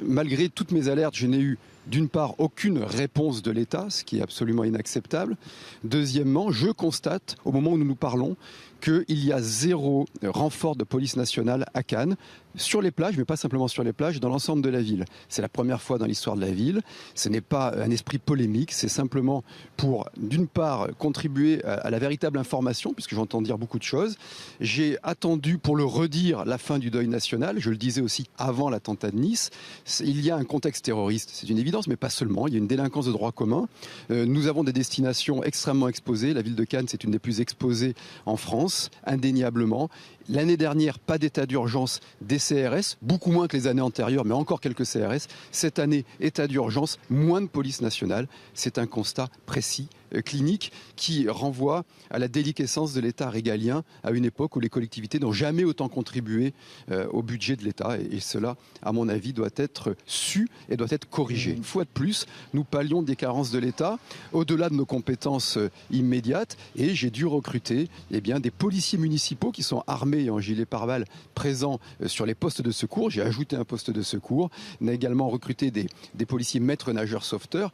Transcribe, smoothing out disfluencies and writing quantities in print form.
malgré toutes mes alertes, je n'ai eu d'une part aucune réponse de l'État, ce qui est absolument inacceptable. Deuxièmement, je constate, au moment où nous nous parlons, qu'il y a 0 renfort de police nationale à Cannes, sur les plages, mais pas simplement sur les plages, dans l'ensemble de la ville. C'est la première fois dans l'histoire de la ville. Ce n'est pas un esprit polémique, c'est simplement pour, d'une part, contribuer à la véritable information, puisque j'entends dire beaucoup de choses. J'ai attendu, pour le redire, la fin du deuil national. Je le disais aussi avant l'attentat de Nice. Il y a un contexte terroriste, c'est une évidence, mais pas seulement. Il y a une délinquance de droit commun. Nous avons des destinations extrêmement exposées. La ville de Cannes, c'est une des plus exposées en France, indéniablement. L'année dernière, pas d'état d'urgence des CRS, beaucoup moins que les années antérieures, mais encore quelques CRS. Cette année, état d'urgence, moins de police nationale. C'est un constat précis, clinique, qui renvoie à la déliquescence de l'État régalien à une époque où les collectivités n'ont jamais autant contribué au budget de l'État. Et cela, à mon avis, doit être su et doit être corrigé. Une fois de plus, nous pallions des carences de l'État au-delà de nos compétences immédiates. Et j'ai dû recruter des policiers municipaux qui sont armés et en gilet pare-balles présents sur les postes de secours. J'ai ajouté un poste de secours. On a également recruté des policiers maîtres nageurs sauveteurs.